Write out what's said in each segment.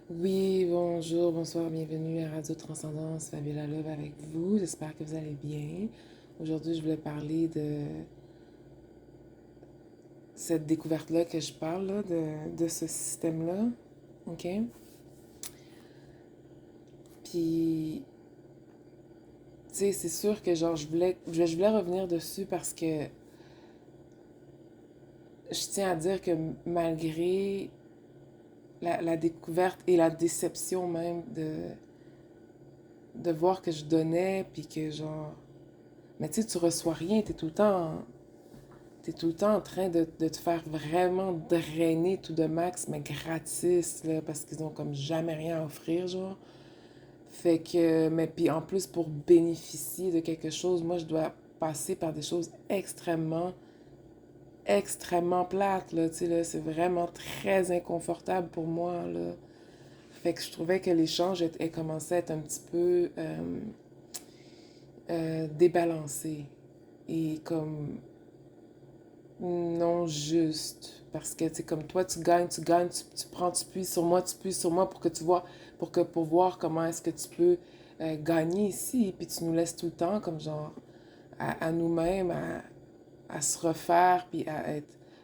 Oui, bonjour, bonsoir, bienvenue à Radio Transcendance, Fabiola Love avec vous. J'espère que vous allez bien. Aujourd'hui, je voulais parler de cette découverte-là que je parle, là, de ce système-là. OK? Puis, tu sais, c'est sûr que genre, je voulais revenir dessus parce que je tiens à dire que malgré la découverte et la déception même de voir que je donnais, puis que genre, mais tu sais, tu reçois rien, t'es tout le temps en train de te faire vraiment drainer tout de max, mais gratis, là, parce qu'ils ont comme jamais rien à offrir, genre. Fait que, mais puis en plus, pour bénéficier de quelque chose, moi, je dois passer par des choses extrêmement plates, là, tu sais, là, c'est vraiment très inconfortable pour moi, là. Fait que je trouvais que l'échange commençait à être un petit peu débalancé et comme non juste. Parce que, tu sais, comme toi, tu gagnes, tu prends, tu puises sur moi pour que tu vois, pour voir comment est-ce que tu peux gagner ici. Puis tu nous laisses tout le temps, comme genre, à nous-mêmes, à se refaire, puis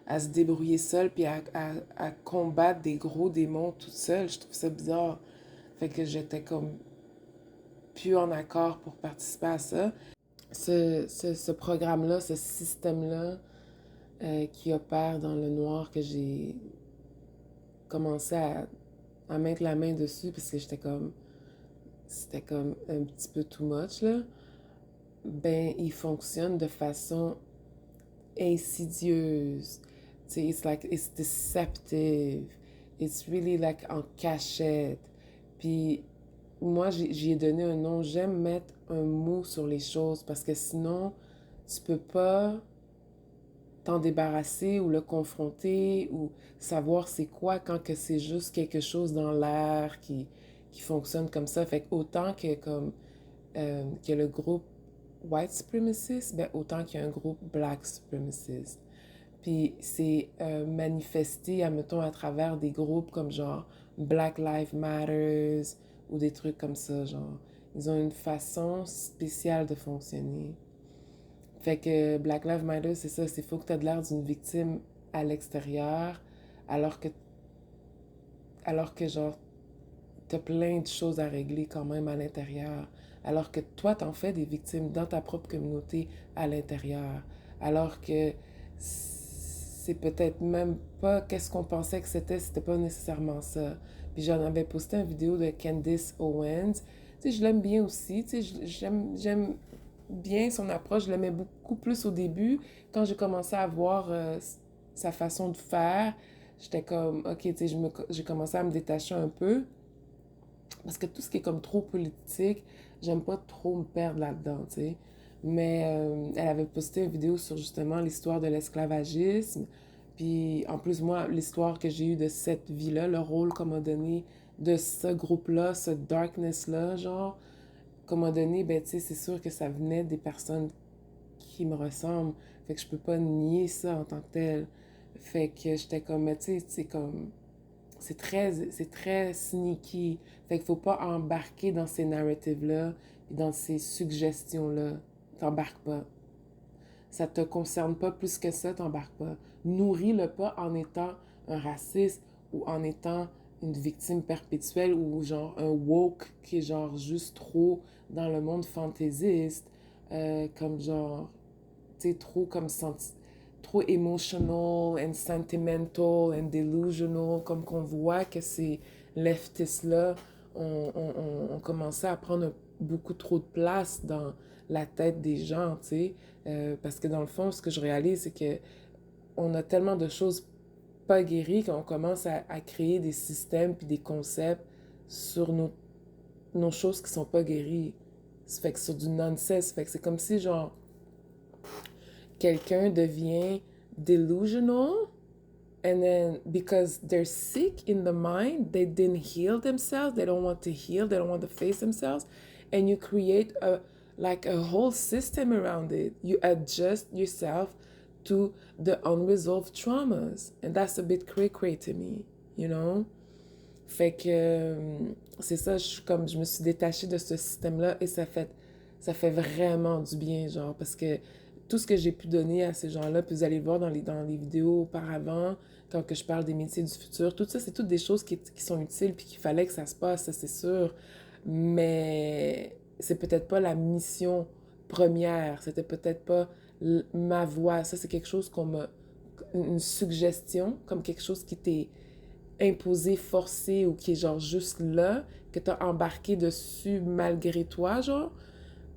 à se débrouiller seul, puis à combattre des gros démons toute seule. Je trouve ça bizarre. Fait que j'étais comme plus en accord pour participer à ça. Ce programme-là, ce système-là, qui opère dans le noir que j'ai commencé à mettre la main dessus parce que c'était comme un petit peu too much là, ben il fonctionne de façon insidieuse. Tu sais, it's deceptive. It's really like en cachette. Puis moi, j'y ai donné un nom. J'aime mettre un mot sur les choses parce que sinon, tu peux pas t'en débarrasser ou le confronter ou savoir c'est quoi quand que c'est juste quelque chose dans l'air qui fonctionne comme ça. Fait que autant que comme que le groupe white supremacist, ben autant qu'il y a un groupe black supremacist. Puis c'est manifesté, admettons, à travers des groupes comme genre Black Lives Matters ou des trucs comme ça, genre. Ils ont une façon spéciale de fonctionner. Fait que Black Lives Matter, c'est ça, c'est faut que tu aies de l'air d'une victime à l'extérieur, alors que, alors que genre, t'as plein de choses à régler quand même à l'intérieur. Alors que toi, t'en fais des victimes dans ta propre communauté à l'intérieur. Alors que c'est peut-être même pas qu'est-ce qu'on pensait que c'était pas nécessairement ça. Puis j'en avais posté une vidéo de Candice Owens. Tu sais, je l'aime bien aussi. Tu sais, j'aime bien son approche. Je l'aimais beaucoup plus au début. Quand j'ai commencé à voir sa façon de faire, j'étais comme, ok, tu sais, j'ai commencé à me détacher un peu. Parce que tout ce qui est comme trop politique, j'aime pas trop me perdre là-dedans, tu sais. Mais elle avait posté une vidéo sur justement l'histoire de l'esclavagisme. Puis en plus, moi, l'histoire que j'ai eue de cette vie-là, le rôle qu'on m'a donné de ce groupe-là, ce darkness-là, genre, qu'on m'a donné, ben tu sais, c'est sûr que ça venait des personnes qui me ressemblent. Fait que je peux pas nier ça en tant que tel. Fait que j'étais comme, mais tu sais, c'est comme c'est très sneaky. Fait qu'il faut pas embarquer dans ces narratives-là, et dans ces suggestions-là. T'embarques pas. Ça te concerne pas plus que ça, t'embarques pas. Nourris-le pas en étant un raciste ou en étant une victime perpétuelle ou genre un woke qui est genre juste trop dans le monde fantaisiste, comme genre, tu sais, trop comme trop emotional and sentimental and delusional, comme qu'on voit que ces leftistes-là ont commencé à prendre beaucoup trop de place dans la tête des gens, tu sais. Parce que dans le fond, ce que je réalise, c'est que on a tellement de choses pas guéries qu'on commence à créer des systèmes puis des concepts sur nos choses qui sont pas guéries. Ça fait que sur du nonsense, fait que c'est comme si genre quelqu'un devient delusional and then because they're sick in the mind, they didn't heal themselves, they don't want to heal, they don't want to face themselves, and you create a whole system around it. You adjust yourself to the unresolved traumas, and that's a bit cray cray to me, you know. Fait que c'est ça, je me suis détachée de ce système-là et ça fait vraiment du bien, genre, parce que tout ce que j'ai pu donner à ces gens-là, puis vous allez voir dans les vidéos auparavant, quand que je parle des métiers du futur, tout ça, c'est toutes des choses qui sont utiles puis qu'il fallait que ça se passe, ça c'est sûr. Mais c'est peut-être pas la mission première, c'était peut-être pas ma voix. Ça, c'est quelque chose une suggestion, comme quelque chose qui t'est imposé, forcé ou qui est genre juste là, que t'as embarqué dessus malgré toi, genre,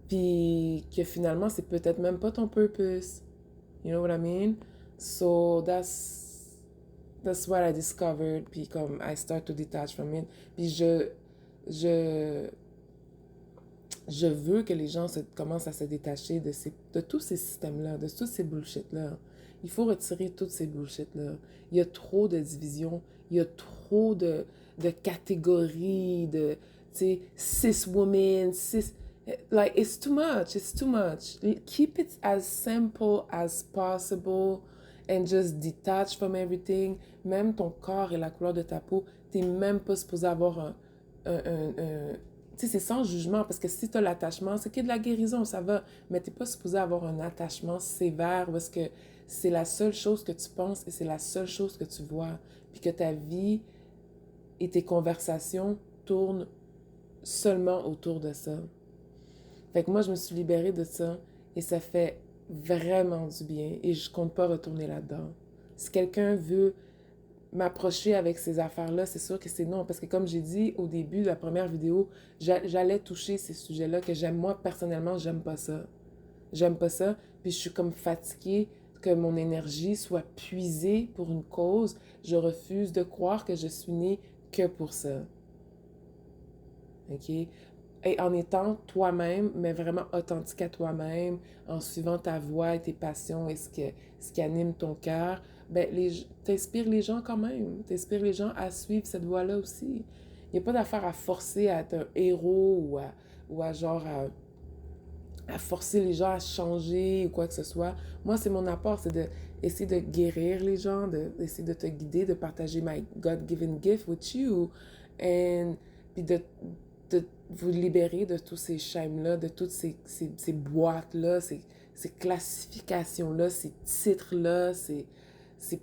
puis que finalement, c'est peut-être même pas ton purpose. You know what I mean? So that's what I discovered, puis comme I start to detach from it. Puis je, je veux que les gens commencent à se détacher de tous ces systèmes-là, de tous ces bullshit-là. Il faut retirer toutes ces bullshit-là. Il y a trop de divisions, il y a trop de catégories, tu sais, cis women, cis... Like, it's too much, it's too much. Keep it as simple as possible and just detach from everything. Même ton corps et la couleur de ta peau, t'es même pas supposé avoir un tu sais, c'est sans jugement, parce que si tu as l'attachement, c'est qu'il y a de la guérison, ça va, mais tu n'es pas supposé avoir un attachement sévère parce que c'est la seule chose que tu penses et c'est la seule chose que tu vois, puis que ta vie et tes conversations tournent seulement autour de ça. Fait que moi, je me suis libérée de ça et ça fait vraiment du bien et je compte pas retourner là-dedans. Si quelqu'un veut m'approcher avec ces affaires-là, c'est sûr que c'est non. Parce que comme j'ai dit au début de la première vidéo, j'allais toucher ces sujets-là que j'aime. Moi, personnellement, j'aime pas ça. J'aime pas ça. Puis je suis comme fatiguée que mon énergie soit puisée pour une cause. Je refuse de croire que je suis née que pour ça. OK? Et en étant toi-même, mais vraiment authentique à toi-même, en suivant ta voix et tes passions et ce qui anime ton cœur, ben, t'inspires les gens quand même. T'inspires les gens à suivre cette voie-là aussi. Il n'y a pas d'affaire à forcer à être un héros ou à genre à forcer les gens à changer ou quoi que ce soit. Moi, c'est mon apport, c'est d'essayer de guérir les gens, d'essayer de te guider, de partager my God-given gift with you, and puis de vous libérer de tous ces schèmes-là, de toutes ces boîtes-là, ces classifications-là, ces titres-là, ces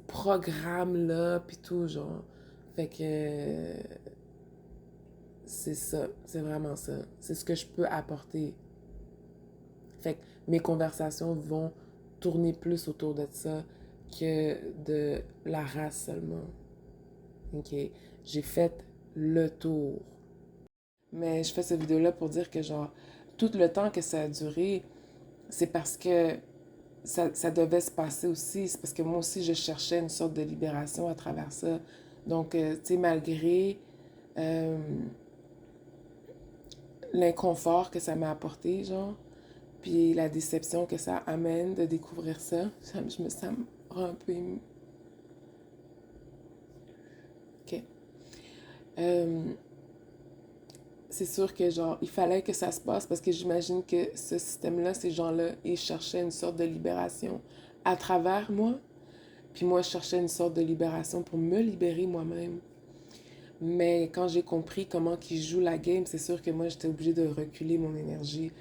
programmes-là, puis tout, genre. Fait que c'est ça, c'est vraiment ça. C'est ce que je peux apporter. Fait que mes conversations vont tourner plus autour de ça que de la race seulement. OK? J'ai fait le tour. Mais je fais cette vidéo-là pour dire que, genre, tout le temps que ça a duré, c'est parce que ça devait se passer aussi. C'est parce que moi aussi, je cherchais une sorte de libération à travers ça. Donc, tu sais, malgré euh, l'inconfort que ça m'a apporté, genre, puis la déception que ça amène de découvrir ça, ça me rend un peu émue. OK. Euh, c'est sûr que, genre, il fallait que ça se passe parce que j'imagine que ce système-là, ces gens-là, ils cherchaient une sorte de libération à travers moi. Puis moi, je cherchais une sorte de libération pour me libérer moi-même. Mais quand j'ai compris comment qu'ils jouent la game, c'est sûr que moi, j'étais obligée de reculer mon énergie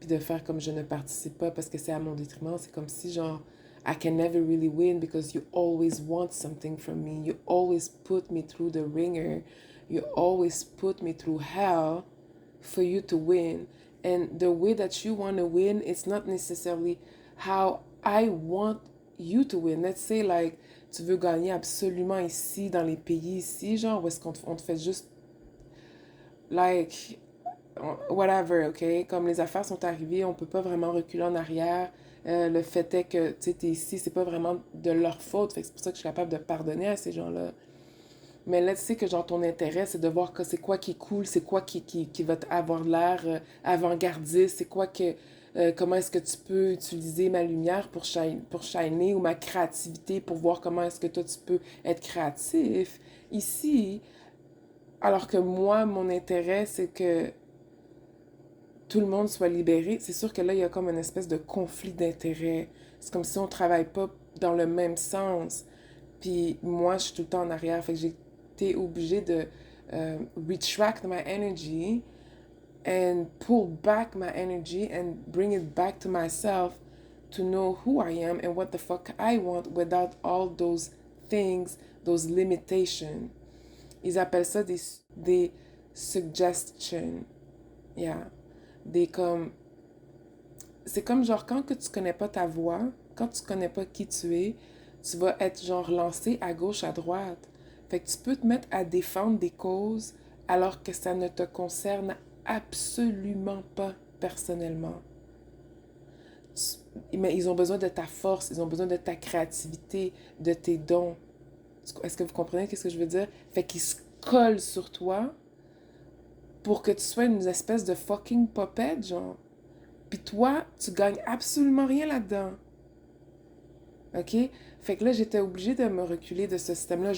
puis de faire comme je ne participe pas parce que c'est à mon détriment. C'est comme si, genre, I can never really win because you always want something from me. You always put me through the ringer. You always put me through hell for you to win. And the way that you want to win, it's not necessarily how I want you to win. Let's say, like, tu veux gagner absolument ici, dans les pays ici, genre, où est-ce on te fait juste, like, whatever, ok? Comme les affaires sont arrivées, on peut pas vraiment reculer en arrière. Le fait est que, tu sais, t'es ici, c'est pas vraiment de leur faute. Fait que c'est pour ça que je suis capable de pardonner à ces gens-là. Mais là, tu sais que genre ton intérêt, c'est de voir que c'est quoi qui est cool, c'est quoi qui va avoir l'air avant-gardiste, c'est quoi que... comment est-ce que tu peux utiliser ma lumière pour shiner ou ma créativité pour voir comment est-ce que toi tu peux être créatif ici. Alors que moi, mon intérêt, c'est que tout le monde soit libéré. C'est sûr que là, il y a comme une espèce de conflit d'intérêts. C'est comme si on travaille pas dans le même sens. Puis moi, je suis tout le temps en arrière. Fait que j'ai été obligée retract my energy and pull back my energy and bring it back to myself to know who I am and what the fuck I want without all those things, those limitations. Ils appellent ça des suggestions. Yeah. Des comme... C'est comme genre quand que tu connais pas ta voix, quand tu connais pas qui tu vas être genre lancé à gauche, à droite. Fait que tu peux te mettre à défendre des causes alors que ça ne te concerne absolument pas personnellement. Mais ils ont besoin de ta force, ils ont besoin de ta créativité, de tes dons. Est-ce que vous comprenez ce que je veux dire? Fait qu'ils se collent sur toi pour que tu sois une espèce de fucking puppet, genre. Puis toi, tu gagnes absolument rien là-dedans. OK? Fait que là, j'étais obligée de me reculer de ce système-là.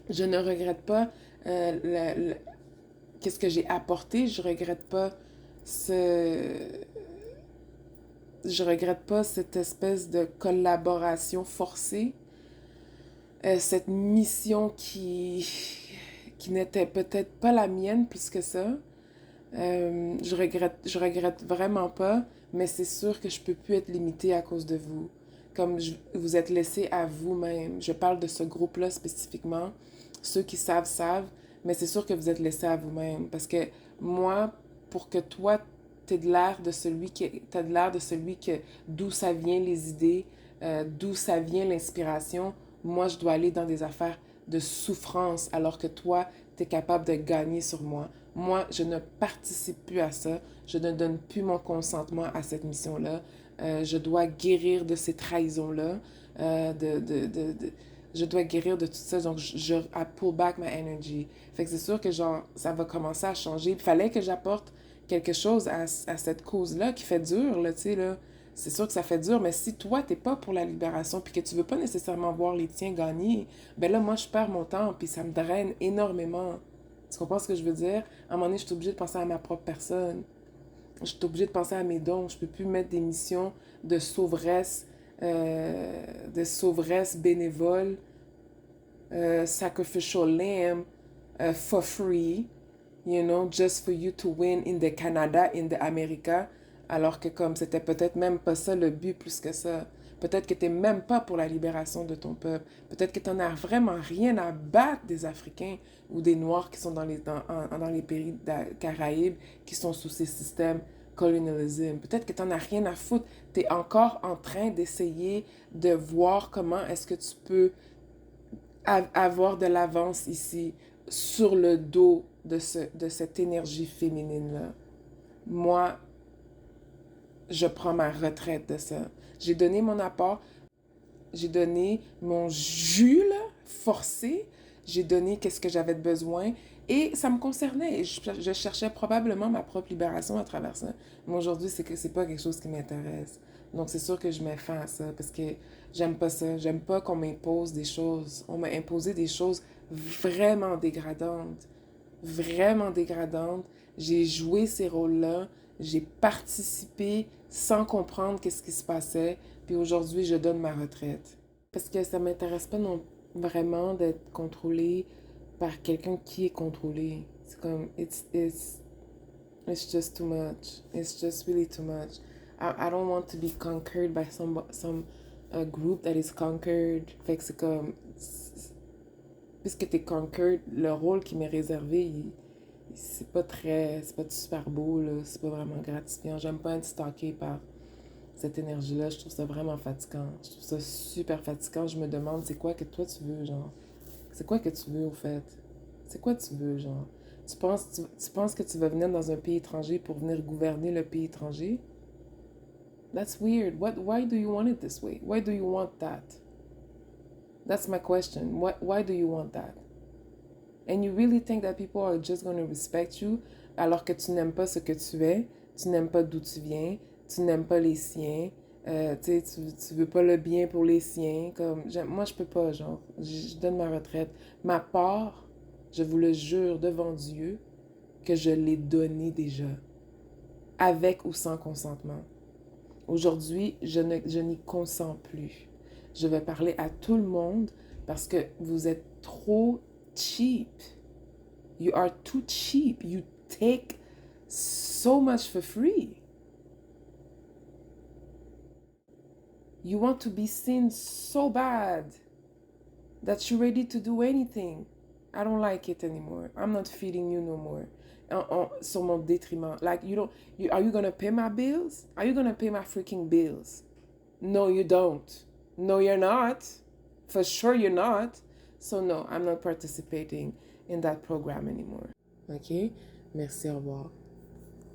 Je ne regrette pas qu'est-ce que j'ai apporté. Ce... Je regrette pas cette espèce de collaboration forcée. Cette mission qui n'était peut-être pas la mienne plus que ça. Je regrette vraiment pas, mais c'est sûr que je peux plus être limitée à cause de vous. Vous êtes laissé à vous-même. Je parle de ce groupe-là spécifiquement. Ceux qui savent, savent, mais c'est sûr que vous êtes laissé à vous-même. Parce que moi, pour que toi, t'aies de l'air de celui que, d'où ça vient les idées, d'où ça vient l'inspiration, moi, je dois aller dans des affaires de souffrance, alors que toi, t'es capable de gagner sur moi. Moi, je ne participe plus à ça. Je ne donne plus mon consentement à cette mission-là. Je dois guérir de ces trahisons-là. Euh, de, de, de, de, je dois guérir de tout ça. Donc, I pull back my energy. Fait que c'est sûr que, genre, ça va commencer à changer. Il fallait que j'apporte quelque chose à cette cause-là qui fait dur, là, tu sais, là. C'est sûr que ça fait dur, mais si toi, t'es pas pour la libération puis que tu veux pas nécessairement voir les tiens gagner, ben là, moi, je perds mon temps puis ça me draine énormément. Tu comprends ce que je veux dire? À un moment donné, je suis obligée de penser à ma propre personne. Je suis obligée de penser à mes dons. Je peux plus mettre des missions de sauveresse bénévole, sacrificial lamb, for free, you know, just for you to win in the Canada, in the America, alors que comme c'était peut-être même pas ça le but plus que ça. Peut-être que t'es même pas pour la libération de ton peuple. Peut-être que t'en as vraiment rien à battre des Africains ou des Noirs qui sont dans les pays Caraïbes, qui sont sous ces systèmes colonialisme. Peut-être que t'en as rien à foutre. T'es encore en train d'essayer de voir comment est-ce que tu peux avoir de l'avance ici sur le dos de cette énergie féminine-là. Moi, je prends ma retraite de ça. J'ai donné mon apport, j'ai donné mon jus, là, forcé, j'ai donné qu'est-ce que j'avais de besoin et ça me concernait. Je cherchais probablement ma propre libération à travers ça. Mais aujourd'hui, c'est pas quelque chose qui m'intéresse. Donc c'est sûr que je mets fin à ça parce que j'aime pas ça. J'aime pas qu'on m'impose des choses. On m'a imposé des choses vraiment dégradantes. Vraiment dégradantes. J'ai joué ces rôles-là. J'ai participé sans comprendre qu'est-ce qui se passait. Puis aujourd'hui, je donne ma retraite. Parce que ça m'intéresse pas non vraiment d'être contrôlée par quelqu'un qui est contrôlé. C'est comme, it's just too much. It's just really too much. I don't want to be conquered by some group that is conquered. Fait que c'est comme, puisque t'es conquered, le rôle qui m'est réservé, c'est pas super beau, là. C'est pas vraiment gratifiant. J'aime pas être stalkée par cette énergie-là. Je trouve ça vraiment fatigant. Je trouve ça super fatigant. Je me demande, c'est quoi que toi tu veux, genre? C'est quoi que tu veux, au fait? C'est quoi tu veux, genre? Tu penses que tu vas venir dans un pays étranger pour venir gouverner le pays étranger? That's weird. Why do you want it this way? Why do you want that? That's my question. Why do you want that? And you really think that people are just going to respect you alors que tu n'aimes pas ce que tu es, tu n'aimes pas d'où tu viens, tu n'aimes pas les siens, tu veux pas le bien pour les siens. Moi, je peux pas, genre, je donne ma retraite. Ma part, je vous le jure devant Dieu, que je l'ai donnée déjà, avec ou sans consentement. Aujourd'hui, je n'y consens plus. Je vais parler à tout le monde parce que vous êtes trop cheap. You are too cheap. You take so much for free. You want to be seen so bad that you're ready to do anything. I don't like it anymore. I'm not feeding you no more. Sur mon détriment. Like, are you gonna pay my bills? Are you gonna pay my freaking bills? No, you don't. No, you're not. For sure, you're not. So, no, I'm not participating in that program anymore. OK? Merci, au revoir.